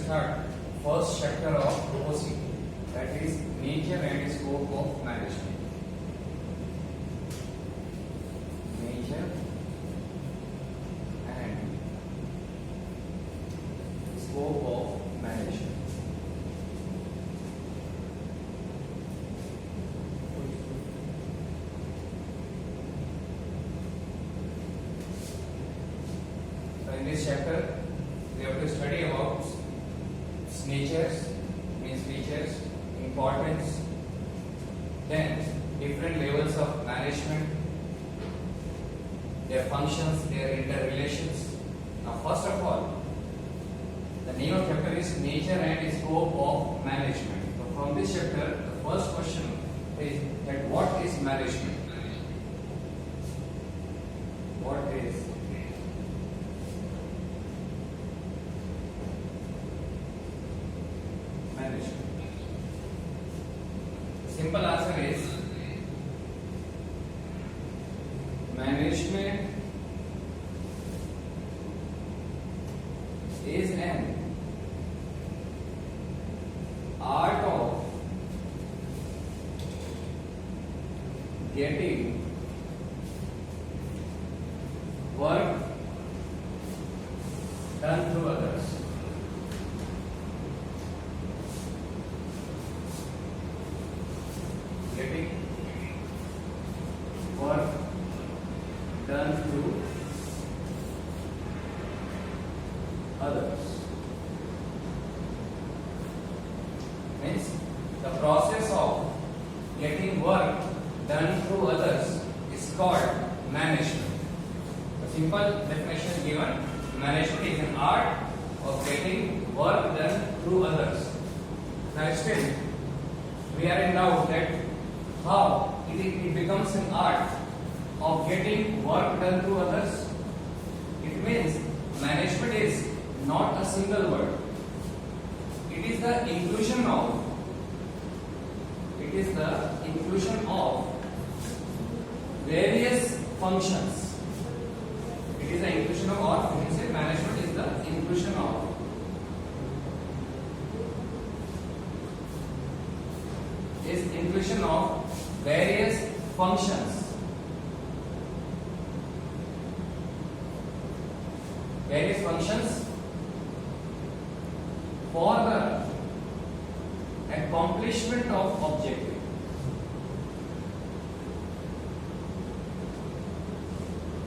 start first chapter of OC, that is nature and scope of management. Nature and scope of management. So in this chapter we have to study about natures, means features, importance, then different levels of management, their functions, their interrelations. Now first of all, the name of chapter is nature and scope of management. So from this chapter, the first question is that what is management? What is management? Simple answer is management is an art of getting work done through others. Getting work done through others means the process of getting work done through others is called management. A simple definition given: management is an art of getting work done through others. Now still we are in doubt that how it becomes an art of getting work done through others. It means management is not a single word. It is the inclusion of various functions. It is the inclusion of all functions. Management is the inclusion of various functions. Various functions for the accomplishment of objective.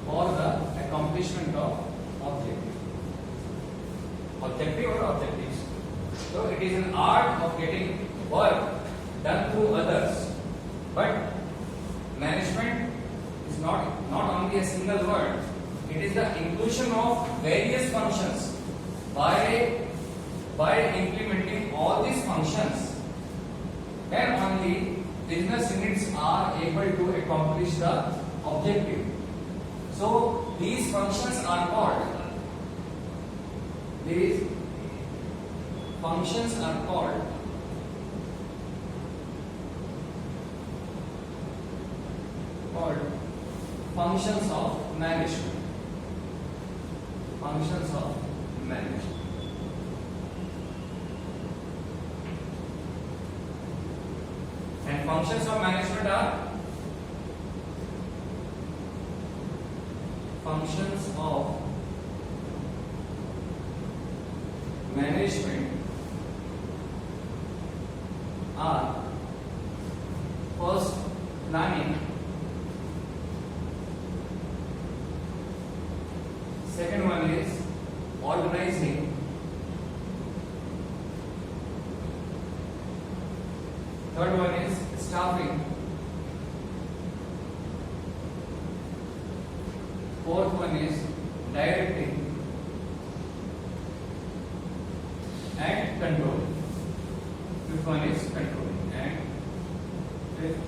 For the accomplishment of objective. Objective or objectives. So it is an art of getting work done through others. But management is not only a single word. It is the inclusion of various functions. By implementing all these functions, then only business units are able to accomplish the objective. So these functions are called functions of management. Functions of management. And functions of management are first planning, second one is organizing, third one is staffing, fourth one is directing and controlling, fifth one is controlling, and fifth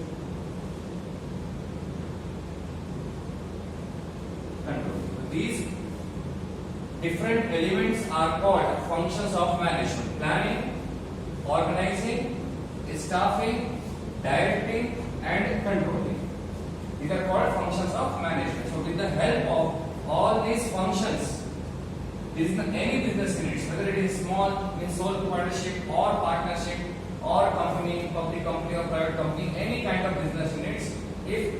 controlling. These different elements are called functions of management: planning, organizing, staffing, directing, and controlling. These are called functions of management. So with the help of all these functions, any business units, whether it is small, means sole proprietorship or partnership or company, public company or private company, any kind of business units, if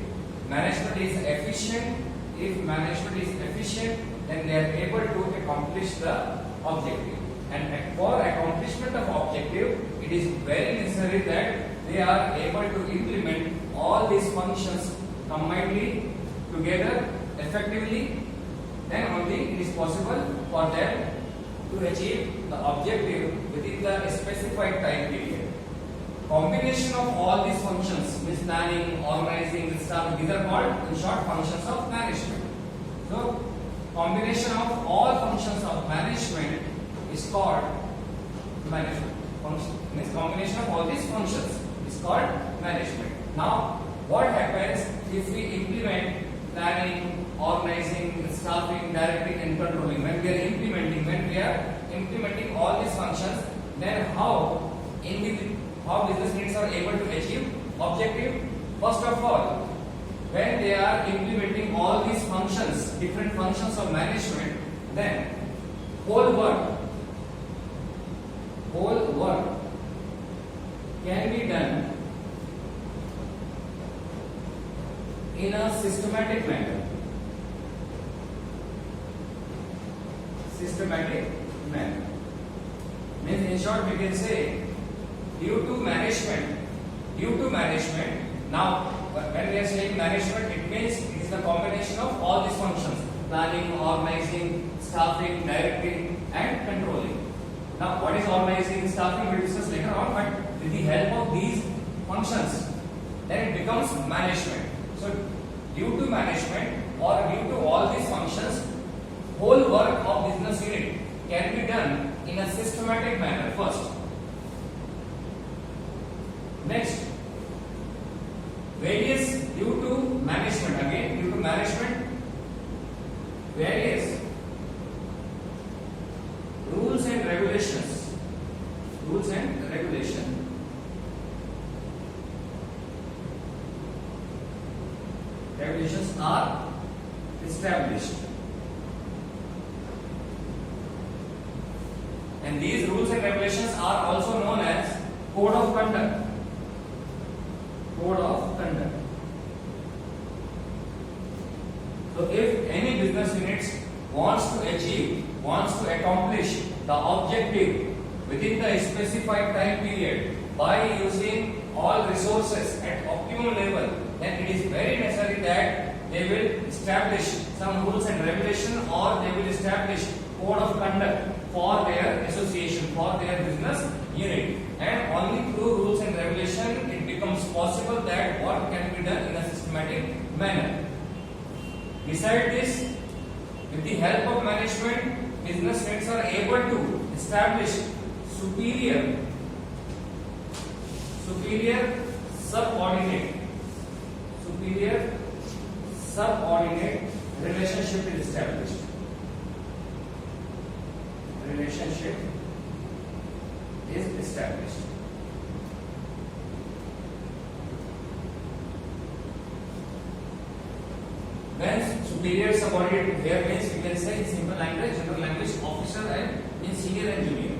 management is efficient, then they are able to accomplish the objective. And for accomplishment of objective, it is very necessary that they are able to implement all these functions combinedly together effectively. Then only it is possible for them to achieve the objective within the specified time period. Combination of all these functions, means planning, organizing, staff, these are called in short functions of management. So combination of all functions of management is called management. Means combination of all these functions is called management. Now what happens if we implement planning, organizing, staffing, directing and controlling? When we are implementing all these functions, then how business units are able to achieve objective? First of all, when they are implementing all these functions, different functions of management, then whole work can be done in a systematic manner. Means in short we can say due to management. Now when we are saying management, it means it is the combination of all these functions: planning, organizing, staffing, directing and controlling. Now what is organizing, staffing we will discuss later on, but with the help of these functions, then it becomes management. So due to management or due to all these functions, whole work of business unit can be done in a systematic manner first. Next, various due to management, various rules and regulations are established, and these rules and regulations are also known as code of conduct. So if any business unit wants to accomplish the objective within the specified time period by using all resources at optimum level, then it is very necessary that they will establish some rules and regulation, or they will establish code of conduct for their association, for their business unit. And only through rules and regulation it becomes possible that work can be done in a systematic manner. Beside this, with the help of management, business units are able to establish superior subordinate relationship is established. When superior subordinate here means, we can say in simple language, general language, officer and in senior and junior.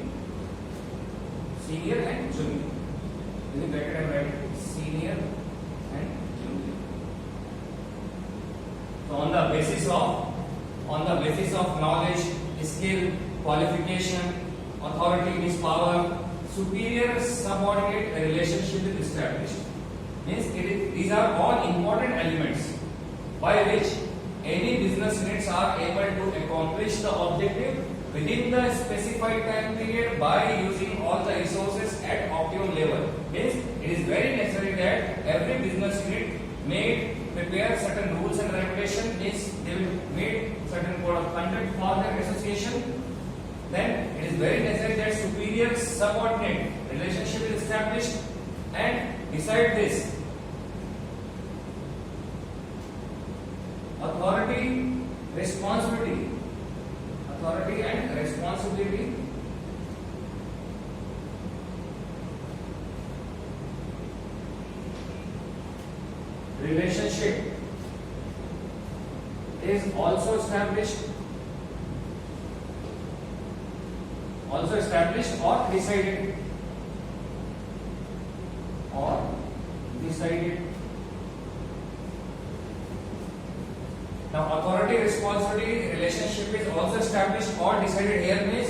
Is it better and right? Senior and junior. So on the basis of knowledge, skill, qualification, authority means power, superior subordinate relationship is established. Means these are all important elements by which any business units are able to accomplish the objective within the specified time period by using all the resources at optimum level. Means it is very necessary that every business unit may prepare certain rules and regulations. Means they will make certain code of conduct for their association. Then it is very necessary that superior subordinate relationship is established, and beside this, authority and responsibility relationship is also established. also established or decided, or decided. Now authority responsibility relationship is also established or decided. Here means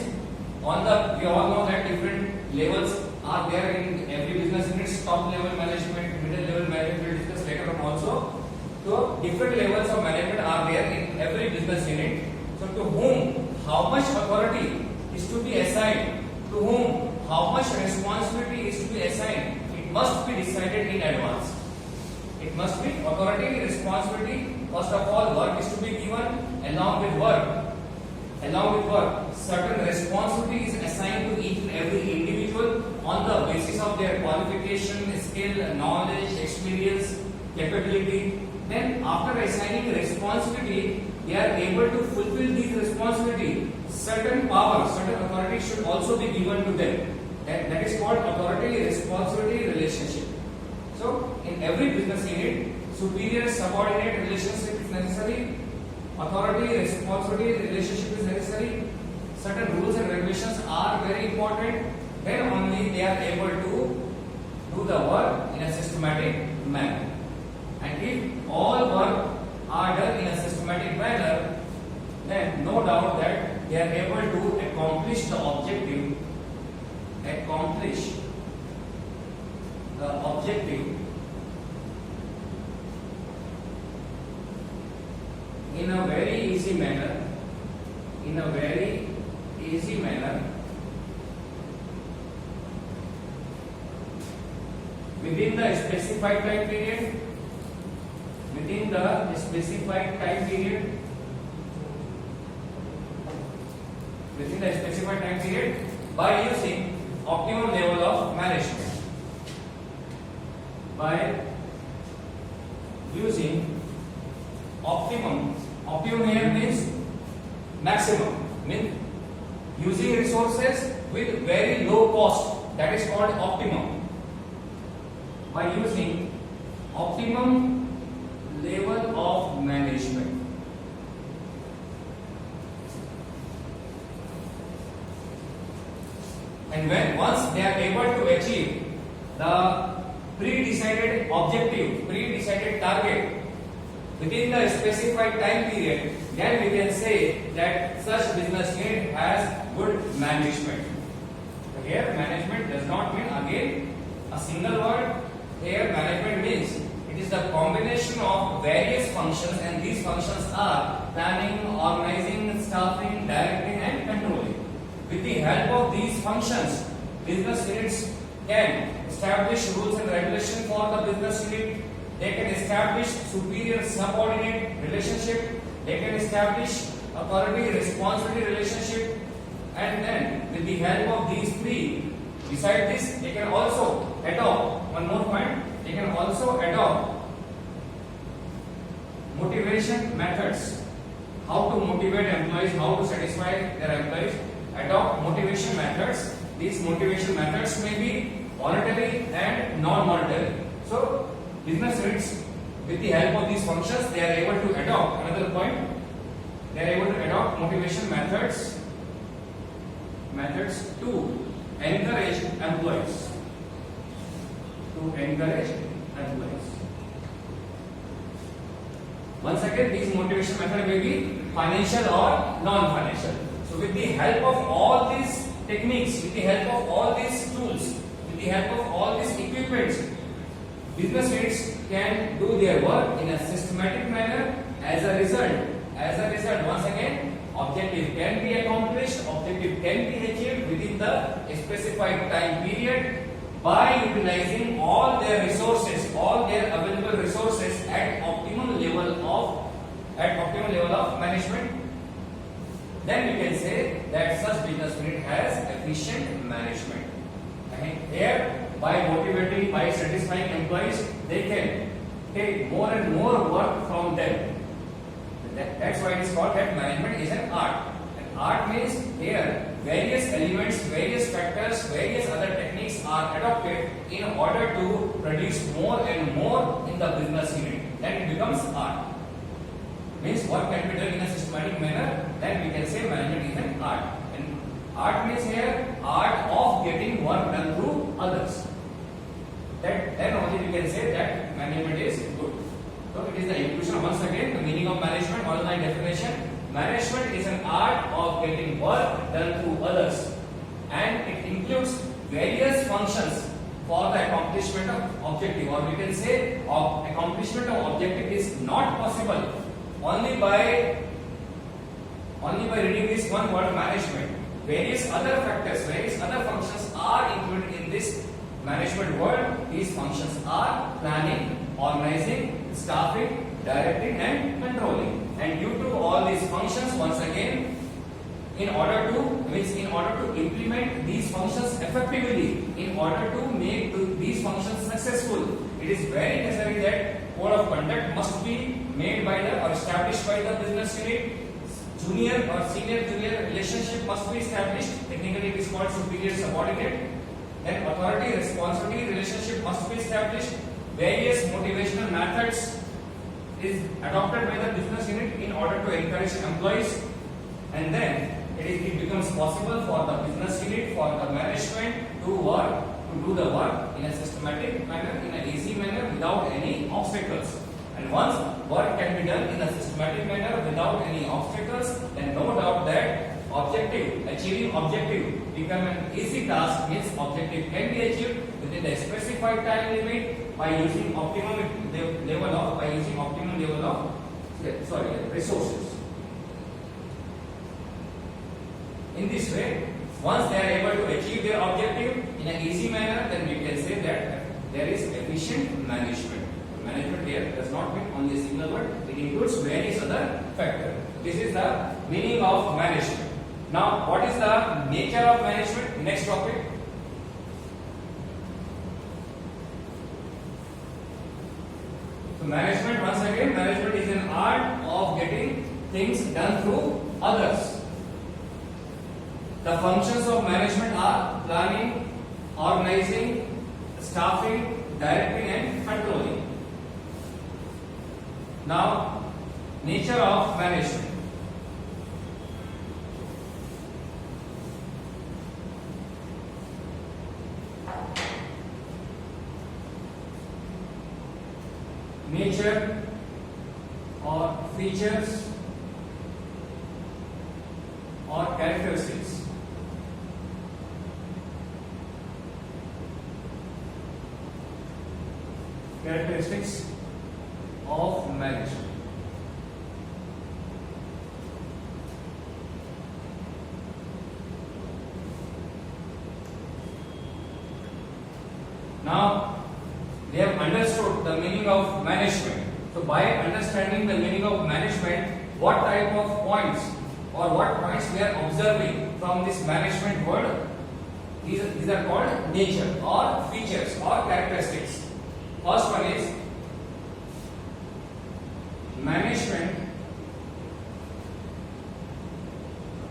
on the, we all know that different levels are there in every business unit. Top level management, middle level management, we will discuss later on also. So different levels of management are there in every business unit. So to whom how much authority is to be assigned, to whom how much responsibility is to be assigned, it must be decided in advance. It must be authority, responsibility. First of all, work is to be given. Along with work, certain responsibility is assigned to each and every individual on the basis of their qualification, skill, knowledge, experience, capability. Then after assigning responsibility, they are able to fulfill these responsibility. Certain power, certain authority should also be given to them. That is called authority responsibility relationship. So in every business unit, superior subordinate relationship is necessary. Authority responsibility relationship is necessary. Certain rules and regulations are very important. Then only they are able to do the work in a systematic manner. And if all work are done in a systematic manner, then no doubt that they are able to accomplish the objective, in a very easy manner, within the specified time period, by using optimum level of management. By using optimum here means maximum, means using resources with very low cost, that is called optimum. By using optimum level of management. And when once they are able to achieve the pre-decided objective, pre-decided target within the specified time period, then we can say that such business unit has good management. So here management does not mean again a single word. Here management means it is the combination of various functions, and these functions are planning, organizing, staffing, directing and controlling. With the help of these functions, business units can establish rules and regulations for the business unit. They can establish superior subordinate relationship. They can establish authority responsibility relationship. And then with the help of these three, beside this, they can also adopt one more point. They can also adopt motivation methods. How to motivate employees, how to satisfy their employees. Adopt motivation methods. These motivation methods may be monetary and non-monetary. So business units, with the help of these functions, they are able to adopt, another point, they are able to adopt motivation methods to encourage employees. Once again, these motivation methods may be financial or non-financial. So with the help of all these techniques, with the help of all these tools, with the help of all these equipments, business units can do their work in a systematic manner. As a result, once again, objective can be accomplished, objective can be achieved within the specified time period by utilizing all their resources, all their available resources at optimum level of management. Then we can say that such business unit has efficient management. And here, by motivating, by satisfying employees, they can take more and more work from them. That's why it is called that management is an art. And art means here various elements, various factors, various other techniques are adopted in order to produce more and more in the business unit. Then it becomes art. Means work can be done in a systematic manner. Then we can say management is an art. And art means here definition once again. The meaning of management, online definition. Management is an art of getting work done through others, and it includes various functions for the accomplishment of objective, or we can say accomplishment of objective is not possible only by reading this one word management. Various other factors, various other functions are included in this management word. These functions are planning, organizing, staffing, directing and controlling. And due to all these functions, once again, in order to implement these functions effectively, in order to make these functions successful, it is very necessary that code of conduct must be made by or established by the business unit. Junior or senior junior relationship must be established. Technically it is called superior subordinate. Then authority responsibility relationship must be established. Various motivational methods is adopted by the business unit in order to encourage employees, and then it becomes possible for the business unit, for the management to do the work in a systematic manner, in an easy manner, without any obstacles. And once work can be done in a systematic manner without any obstacles, then no doubt that achieving objective become an easy task. Means objective can be achieved within the specified time limit by using optimum level of resources. In this way, once they are able to achieve their objective in an easy manner, then we can say that there is efficient management. Management here does not mean only a single word, it includes various other factors. This is the meaning of management. Now, what is the nature of management? Next topic. So management, once again, management is an art of getting things done through others. The functions of management are planning, organizing, staffing, directing and controlling. Now, nature of management. Nature or features or characteristics. Characteristics of management. Now, they have understood the meaning of management. So, by understanding the meaning of management, what type of points or what points we are observing from this management word, these are called nature or features or characteristics. First one is management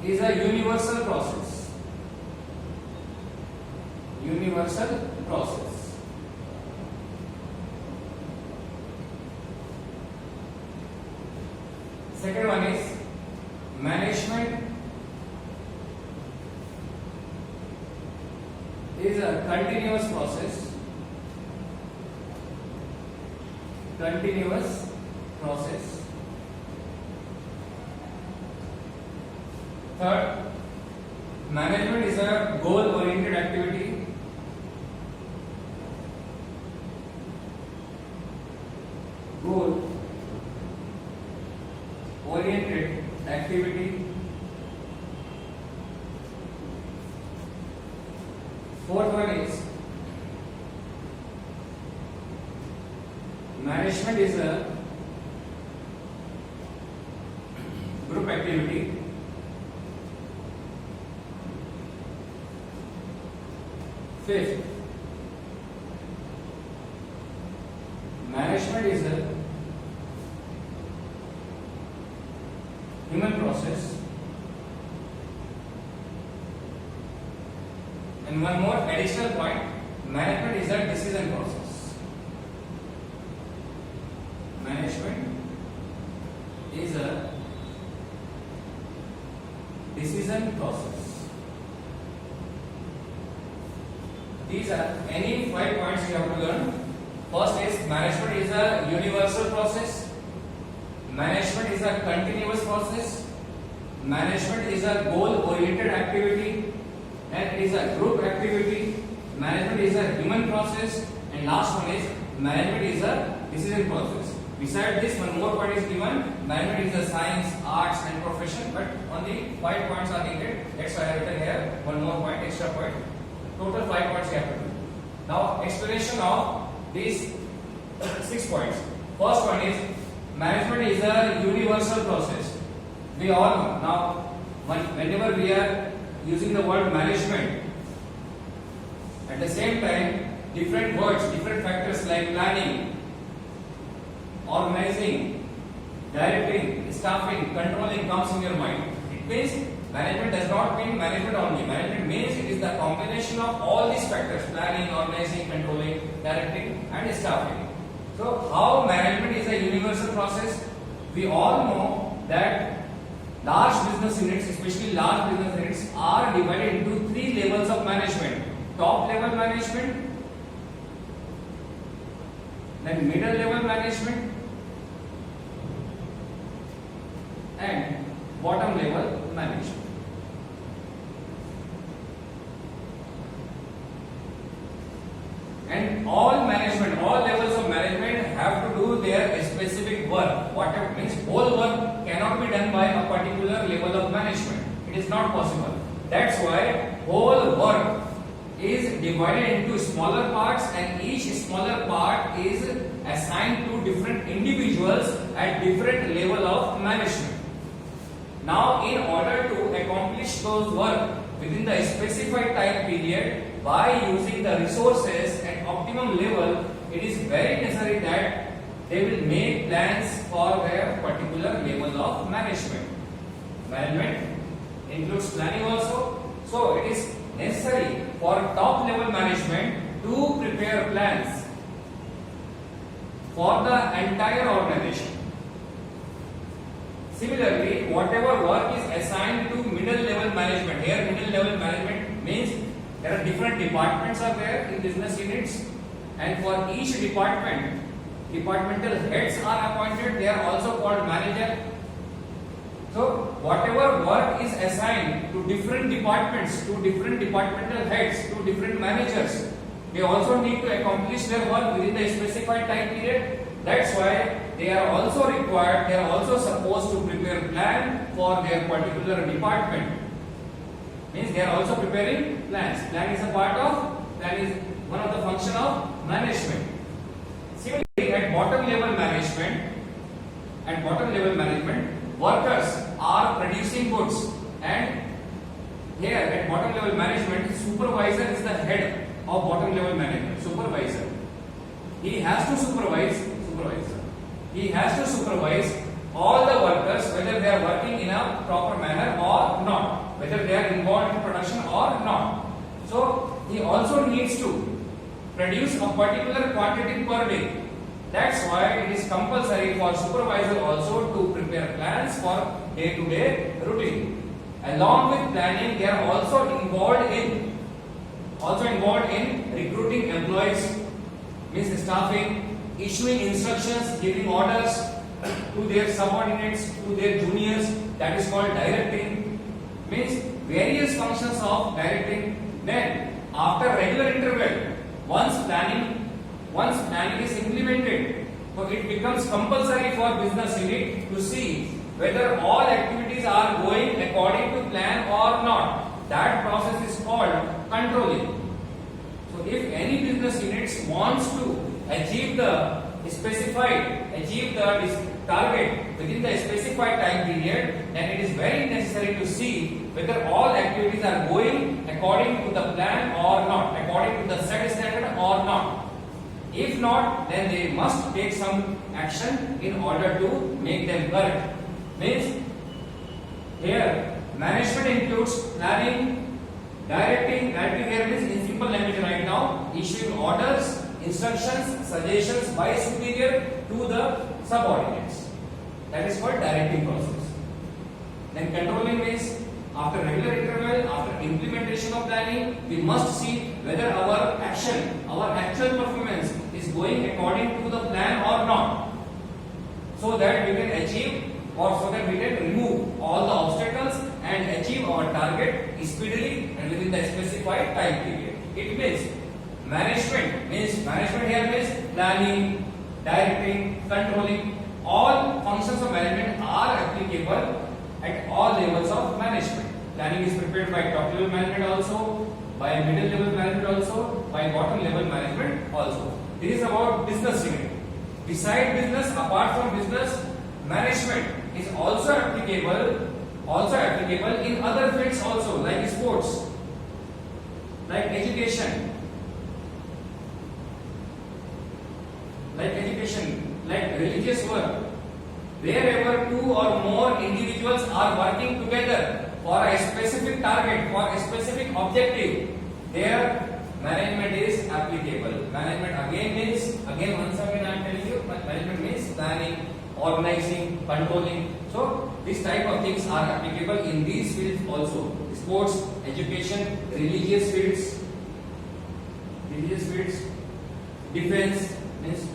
is a universal process. Universal process. Second one is management is a continuous process. Continuous process. Third, management is a goal-oriented activity. Goal-oriented activity. Fourth one is management is a group activity. Fifth, management is a human process. And one more additional point, management is a decision process. Management is a decision process. These are any 5 points you have to learn. First is management is a universal process. management is a continuous process, management is a goal-oriented activity, and it is a group activity, management is a human process, and last one is management is a decision process. Beside this, one more point is given. Management is a science, arts, and profession, but only 5 points are needed. That's why I have written here one more point, extra point. Total 5 points you have to do. Now, explanation of these 6 points. First one is management is a universal process. We all know. Now, whenever we are using the word management, at the same time, different words, different factors like planning, organizing, directing, staffing, controlling comes in your mind. It means management does not mean management only. Management means it is the combination of all these factors: planning, organizing, controlling, directing, and staffing. So, how management is a universal process? We all know that large business units, especially large business units, are divided into 3 levels of management: top level management, then middle level management, and bottom level management. And all management, all levels of management have to do their specific work. Whatever means whole work cannot be done by a particular level of management. It is not possible. That's why whole work is divided into smaller parts, and each smaller part is assigned to different individuals at different level of management. Now, in order to accomplish those work within the specified time period by using the resources at optimum level, it is very necessary that they will make plans for their particular level of management. Management includes planning also. So, it is necessary for top level management to prepare plans for the entire organization. Similarly, whatever work is assigned to middle level management, here middle level management means there are different departments are there in business units, and for each department, departmental heads are appointed. They are also called manager. So, whatever work is assigned to different departments, to different departmental heads, to different managers, they also need to accomplish their work within the specified time period. That's why they are also required, they are also supposed to prepare plan for their particular department. Means they are also preparing plans. Plan is a part of, plan is one of the function of management. Similarly, at bottom level management, workers are producing goods, and here at bottom level management, supervisor is the head of bottom level management. Supervisor, he has to supervise. He has to supervise all the workers, whether they are working in a proper manner or not, whether they are involved in production or not. So he also needs to produce a particular quantity per day. That's why it is compulsory for supervisor also to prepare plans for day-to-day routine. Along with planning, they are also involved in recruiting employees, means staffing, issuing instructions, giving orders to their subordinates, to their juniors. That is called directing. Means various functions of directing. Then after regular interval, once planning is implemented, so it becomes compulsory for business unit to see whether all activities are going according to plan or not. That process is called controlling. So if any business units wants to achieve the target within the specified time period, then it is very necessary to see whether all activities are going according to the plan or not, according to the set standard or not. If not, then they must take some action in order to make them correct. Means here management includes planning, directing here means in simple language right now, issuing orders, instructions, suggestions by superior to the subordinates. That is called directing process. Then controlling means after regular interval, after implementation of planning, we must see whether our action, our actual performance is going according to the plan or not. so that we can achieve or so that we can remove all the obstacles and achieve our target speedily and within the specified time period. It means management here means planning, directing, controlling. All functions of management are applicable at all levels of management. Planning is prepared by top level management also, by middle level management also, by bottom level management also. This is about business unit. Beside business, apart from business, management is also applicable in other fields also, like sports, like education, like religious work. Wherever two or more individuals are working together for a specific target, for a specific objective, there management is applicable. Management once again I am telling you, management means planning, organizing, controlling. So this type of things are applicable in these fields also: sports, education, religious fields, defense means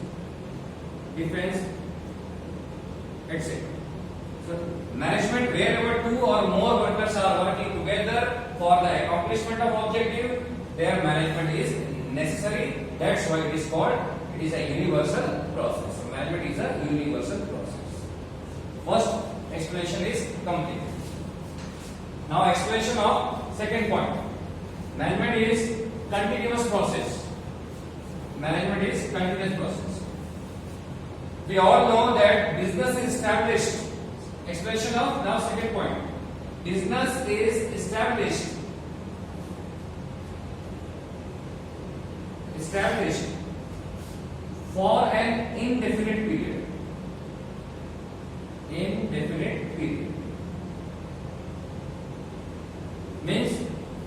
defense, etc. So management, wherever two or more workers are working together for the accomplishment of objective, their management is necessary. That's why it is called, it is a universal process. So management is a universal process. First explanation is complete. Now explanation of second point. Management is continuous process. Management is continuous process. We all know that business is established. Explanation of now second point. Business is established for an indefinite period. Indefinite period means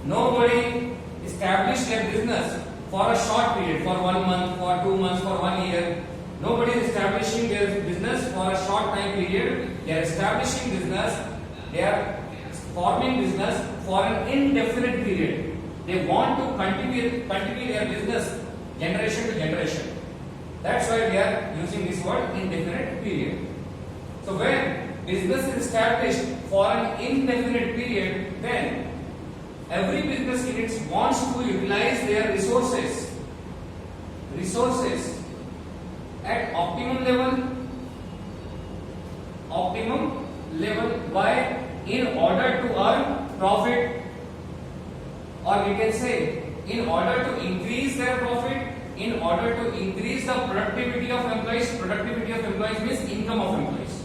nobody established their business for a short period, for 1 month, for 2 months, for 1 year. Nobody is establishing their business for a short time period. They are establishing business, they are forming business for an indefinite period. They want to continue their business generation to generation. That's why they are using this word indefinite period. So when business is established for an indefinite period, then every business unit wants to utilize their resources at optimum level. Why? In order to earn profit, or we can say in order to increase their profit, in order to increase the productivity of employees. Productivity of employees means income of employees.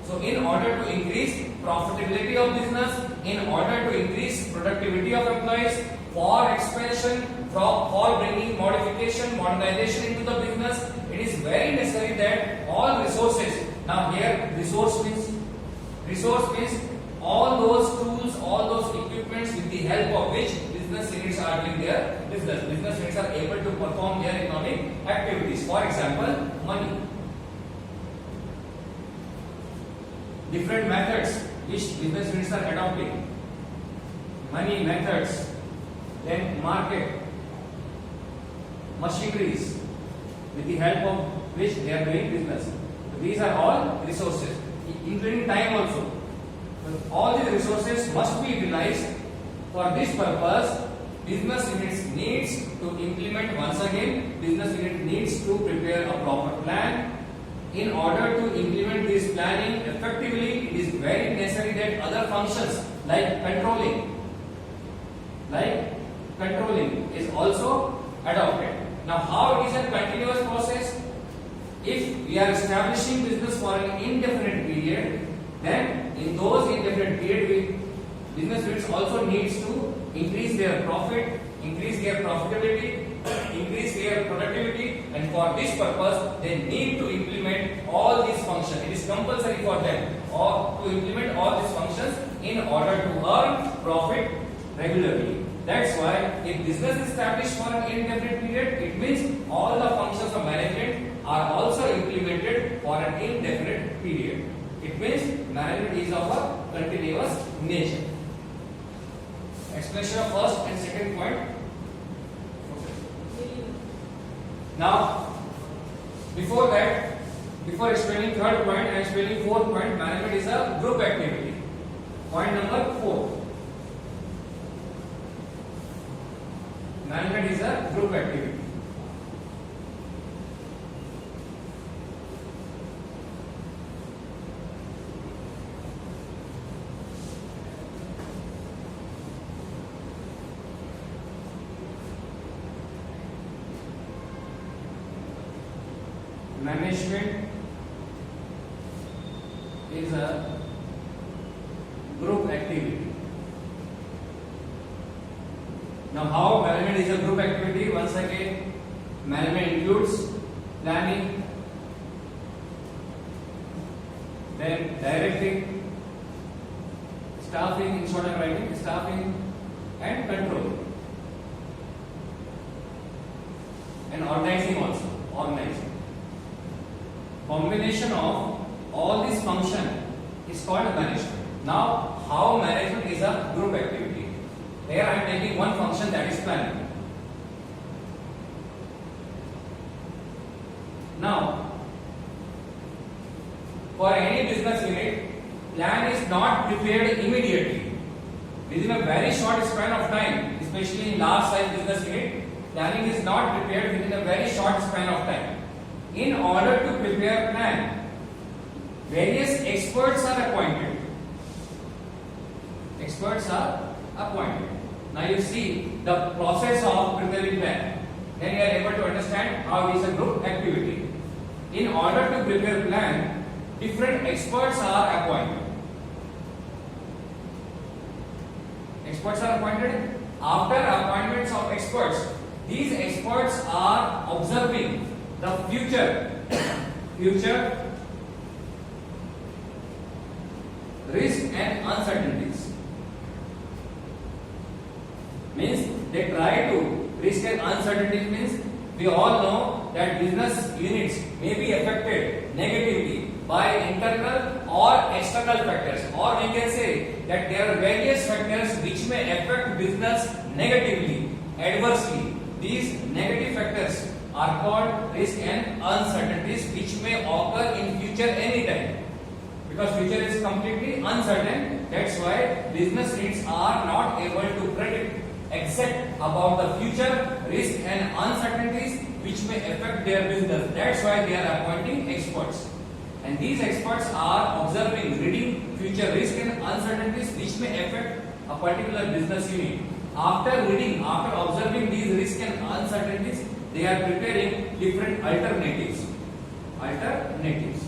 So in order to increase profitability of business, in order to increase productivity of employees, for expansion, for bringing modification, modernization into the business, it is very necessary that all resources. Now here resource means all those tools, all those equipments with the help of which business units are doing their business. Business units are able to perform their economic activities. For example, money. Different methods which business units are adopting. Money methods, then market, machineries, with the help of which they are doing business. So these are all resources, including time also. So all these resources must be utilized. For this purpose, business units needs to implement, once again, business unit needs to prepare a proper plan. In order to implement this planning effectively, it is very necessary that other functions like controlling is also adopted. Now, how it is a continuous process? If we are establishing business for an indefinite period, then in those indefinite period, business units also needs to increase their profit, increase their profitability, increase their productivity, and for this purpose, they need to implement all these functions. It is compulsory for them or to implement all these functions in order to earn profit regularly. That's why if business is established for an indefinite period, it means all the functions of management are also implemented for an indefinite period. It means management is of a continuous nature. Explanation of first and second point. Now, before Before explaining third point, I am explaining fourth point. Management is a group activity. Point number 4. Management is a group activity. Management is a group activity. Now, how management is a group activity? Once again, management includes planning, then directing, staffing, in short I'm writing, staffing and control, and organizing also, organizing. Combination of all these function is called management. Now, how management is a group activity? Here I am taking one function, that is planning. Now, for any business unit, plan is not prepared immediately. Within a very short span of time, especially in large size business unit, planning is not prepared within a very short span of time. In order to prepare plan, various experts are appointed. Experts are appointed. Now you see the process of preparing plan. Then you are able to understand how it is a group activity. In order to prepare plan, different experts are appointed. Experts are appointed. After appointments of experts, these experts are observing the future risk and uncertainties. Means they try to risk and uncertainties means we all know that business units may be affected negatively by internal or external factors, or we can say that there are various factors which may affect business negatively, adversely. These negative factors are called risk and uncertainties which may occur in future anytime, because future is completely uncertain. That's why business units are not able to predict exact about the future risk and uncertainties which may affect their business. That's why they are appointing experts, and these experts are observing, reading future risk and uncertainties which may affect a particular business unit. After reading, after observing these risks and uncertainties, they are preparing different alternatives. Alternatives.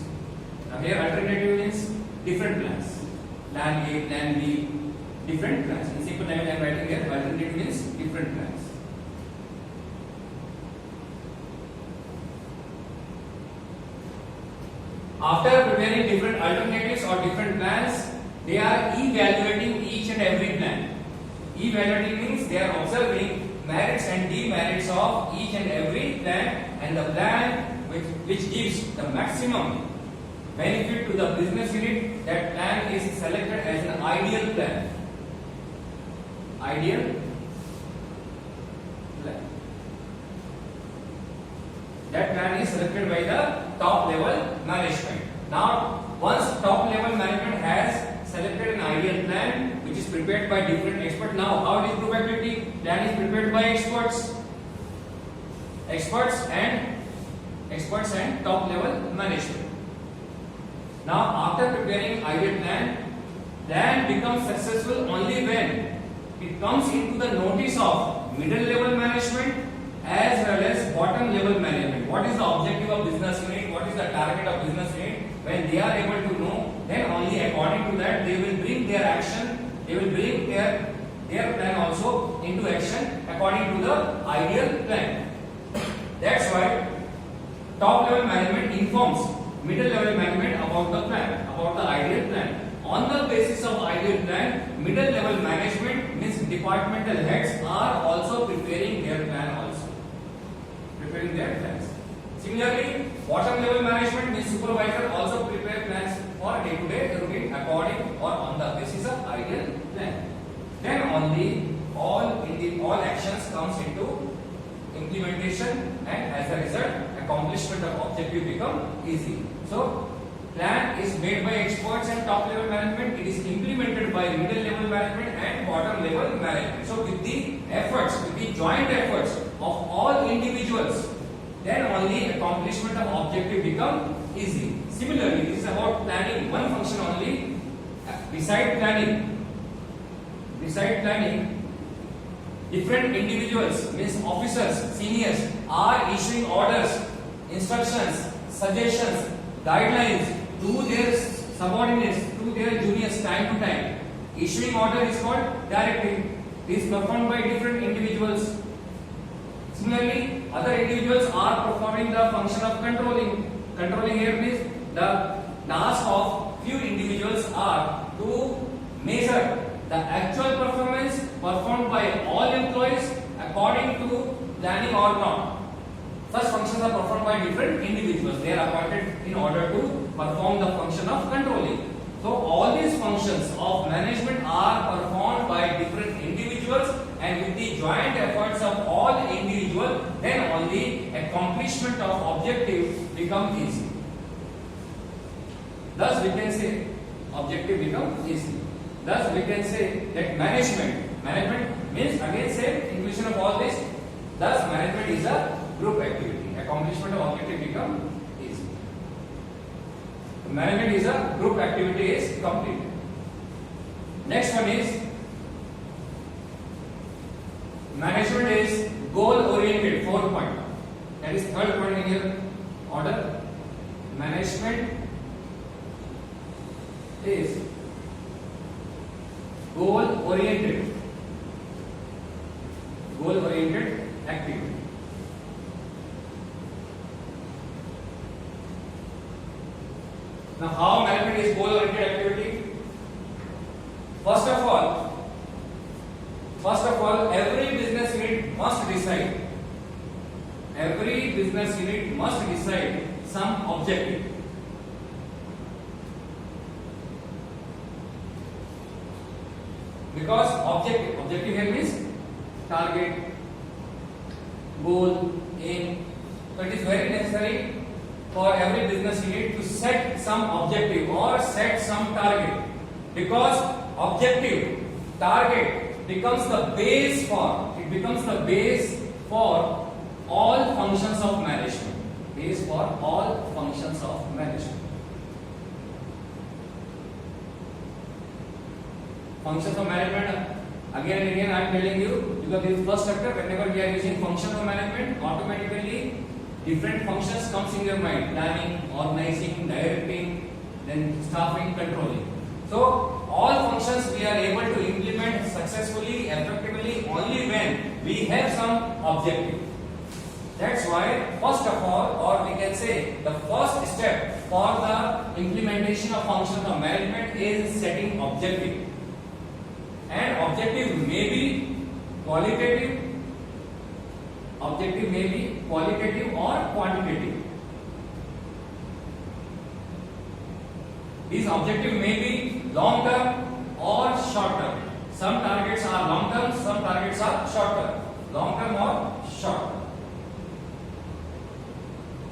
Now here alternative means different plans. Plan A, plan B, different plans. In simple language I am writing here, alternative means different plans. After preparing different alternatives or different plans, they are evaluating each and every plan. Evaluating means they are observing merits and demerits of each and every plan, and the plan which gives the maximum benefit to the business unit, that plan is selected as an ideal plan. Ideal plan. That plan is selected by the top level management. Now, once top level management has selected an ideal plan which is prepared by different experts, now how it is group activity? Plan is prepared by experts and top level management. Now, after preparing ideal plan becomes successful only when it comes into the notice of middle level management as well as bottom level management. What is the objective of business unit? What is the target of business unit? When they are able to know, then only according to that they will bring their action, they will bring their plan also into action according to the ideal plan. That's why top level management informs middle level management about the plan, about the ideal plan. On the basis of ideal plan, middle level management means departmental heads are also preparing their plan also. Preparing their plans. Similarly, bottom level management means supervisor also prepare plans for day-to-day routine according or on the basis of ideal plan. Then only all actions comes into implementation, and as a result accomplishment of objective become easy. So plan is made by experts and top level management. It is implemented by middle level management and bottom level management. So with the efforts, with the joint efforts of all individuals, then only accomplishment of objective become easy. Similarly, this is about planning one function only. Beside planning, different individuals, means officers, seniors, are issuing orders, instructions, suggestions, guidelines to their subordinates, to their juniors time to time. Issuing order is called directive. It is performed by different individuals. Similarly, other individuals are performing the function of controlling. Controlling here means the task of few individuals are to measure the actual performance performed by all employees according to planning or not. Such functions are performed by different individuals. They are appointed in order to perform the function of controlling. So all these functions of management are performed by different individuals, and with the joint efforts of all individuals, then only accomplishment of objective become easy. Thus we can say objective become easy. Thus we can say that management means, again same inclusion of all this. Thus management is a group activity. Accomplishment of objective become easy. Management is a group activity is complete. Next one is management is goal oriented. 4th point. That is 3rd point in your order. Management is goal oriented activity. Now how management is goal oriented activity? First of all, every business unit must decide some objective. Because objective here means target, goal, aim. So it is very necessary for every business unit to set some objective or set some target, because objective, target becomes the base for all functions of management. Functions of management, again and again I am telling you, because this is first chapter. Whenever we are using functions of management, automatically different functions comes in your mind: planning, organizing, directing, then staffing, controlling. So all functions we are able to implement successfully, effectively only when we have some objective. That's why first of all, or we can say the first step for the implementation of functions of management is setting objective. And objective may be qualitative or quantitative. These objectives may be long term or short term. Some targets are long term, some targets are short term. Long term or short term.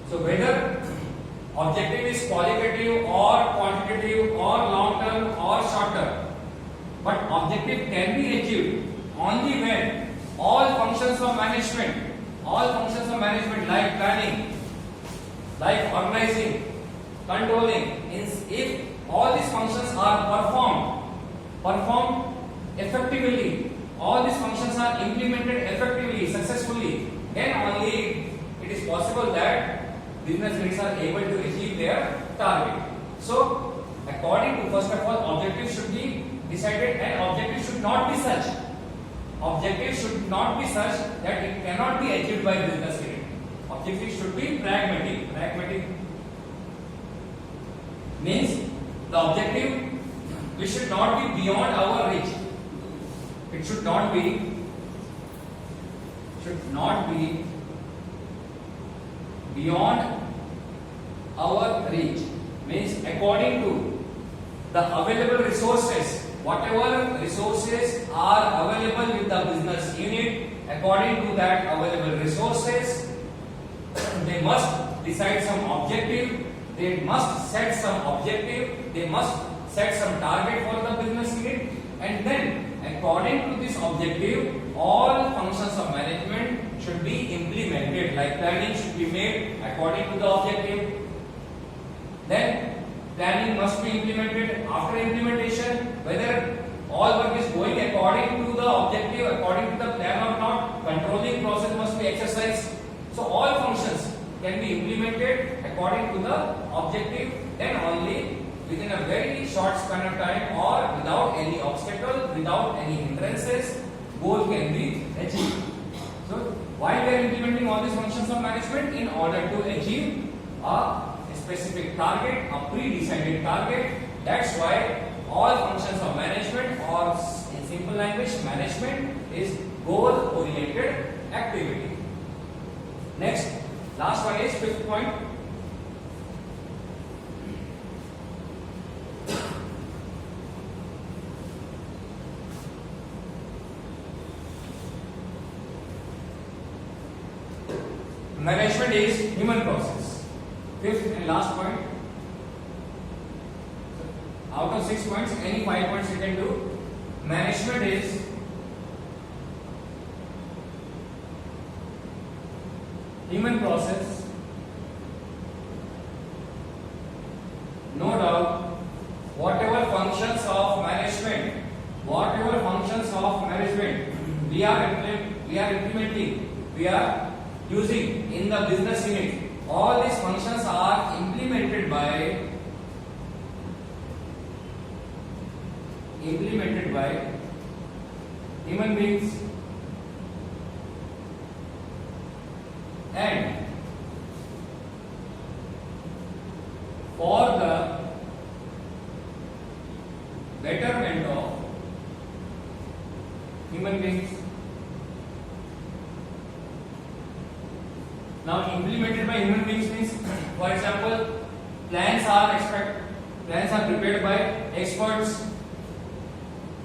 So whether objective is qualitative or quantitative or long term or short term, but objective can be achieved only when all functions of management like planning, like organizing, controlling, if all these functions are performed effectively, all these functions are implemented effectively, successfully, then only it is possible that business units are able to achieve their target. So according to, first of all, objectives should be decided, and objectives should not be such that it cannot be achieved by business unit. Objectives should be pragmatic. Pragmatic means the objective which should not be beyond our reach. It should not be beyond our reach. Means according to the available resources, whatever resources are available with the business unit, according to that available resources, they must decide some objective, they must set some objective, they must set some target for the business unit, and then according to this objective, all functions of management should be implemented, like planning should be made according to the objective. Then planning must be implemented. After implementation, whether all work is going according to the objective, according to the plan or not, controlling process must be exercised. So all functions can be implemented according to the objective, then only within a very short span of time or without any obstacle, without any hindrances, goal can be achieved. So why we are implementing all these functions of management? In order to achieve a specific target, a pre-decided target. That's why all functions of management, or in simple language, management is goal-oriented activity. Next, last one is fifth point. Management is human process. Fifth and last point. Out of 6 points, any 5 points you can do. Management is human process. No doubt, whatever functions of management we are implementing, we are using in the business unit, all these functions are implemented by human beings, and for the betterment of human beings. Now, implemented by human beings means, for example, plans are prepared by experts.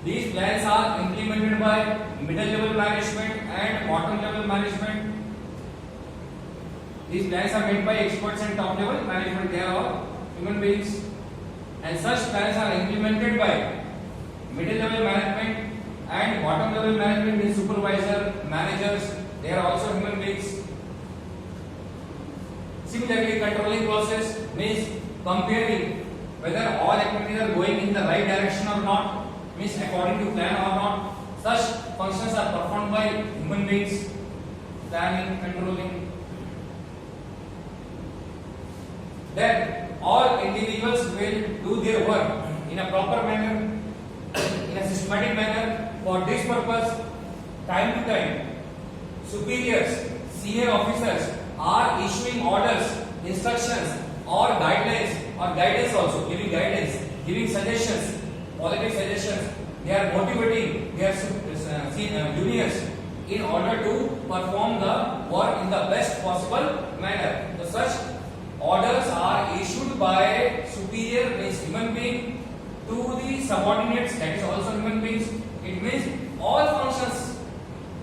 These plans are implemented by middle level management and bottom level management. These plans are made by experts and top level management. They are all human beings, and such plans are implemented by middle level management and bottom level management, means supervisor, managers. They are also human beings. Similarly, controlling process means comparing whether all activities are going in the right direction or not, means according to plan or not. Such functions are performed by human beings. Planning, controlling. Then all individuals will do their work in a proper manner, in a systematic manner. For this purpose, time to time, superiors, senior officers are issuing orders, instructions, or guidelines, or guidance also, giving guidance, giving suggestions, positive suggestions. They are motivating their juniors in order to perform the work in the best possible manner. So such orders are issued by superior, means human being, to the subordinates, that is also human beings. It means all functions,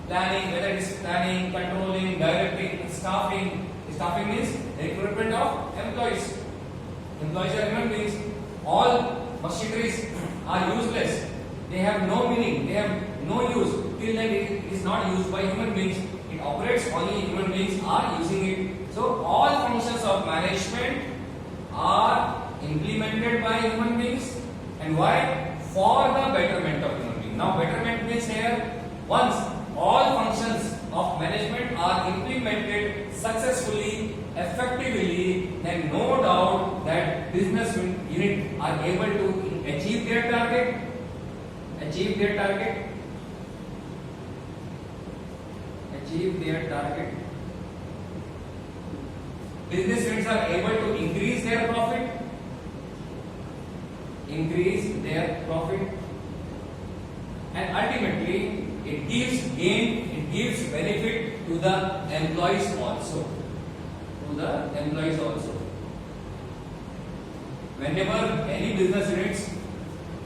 planning, whether it is planning, controlling, directing, staffing. Staffing means recruitment of employees. Employees are human beings. All machineries are useless. They have no meaning. They have no use till that it is not used by human beings. It operates, only human beings are using it. So all functions of management are implemented by human beings. And why? For the betterment of human beings. Now betterment means here, once all functions of management are implemented successfully, effectively, then no doubt that business unit are able to achieve their target. Business units are able to increase their profit. And ultimately, it gives gain, it gives benefit to the employees also. Whenever any business units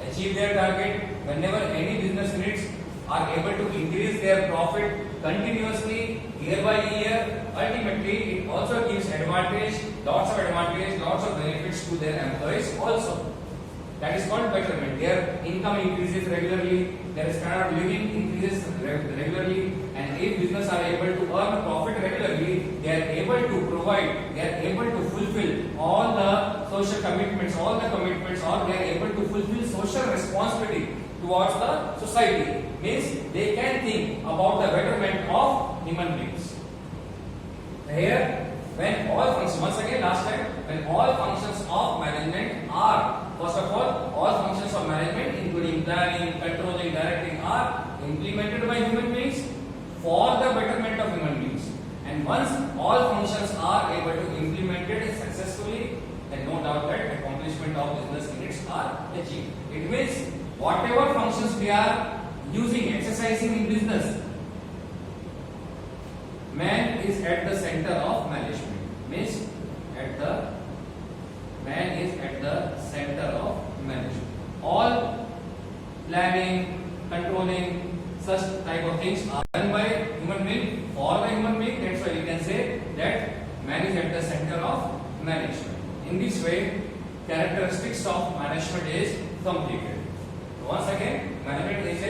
achieve their target, whenever any business units are able to increase increase their profit continuously year by year. Ultimately, it also gives lots of benefits to their employees also. That is called betterment. Their income increases regularly, their standard of living increases regularly, and if business are able to earn profit regularly, they are able to provide, they are able to fulfill all the social commitments, or they are able to fulfill social responsibility towards the society. Means they can think about the betterment of human beings. Here, when all functions, once again last time, when all functions of management are, first of all functions of management including planning, controlling, directing are implemented by human beings for the betterment of human beings. And once all functions are able to implement it successfully, then no doubt that accomplishment of business units are achieved. It means whatever functions we are exercising in business, man is at the center of management. Means man is at the center of management. All planning, controlling, such type of things are done by human being for the human being. That's why we can say that man is at the center of management. In this way, characteristics of management is completed. Once again, management is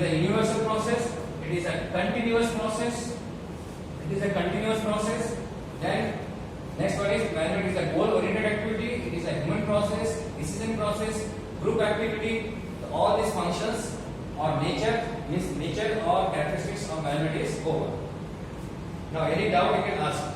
a universal process. It is a continuous process. Then next one is management is a goal-oriented activity. It is a human process, decision process, group activity. All these functions or nature or characteristics of management is over. Now, any doubt you can ask.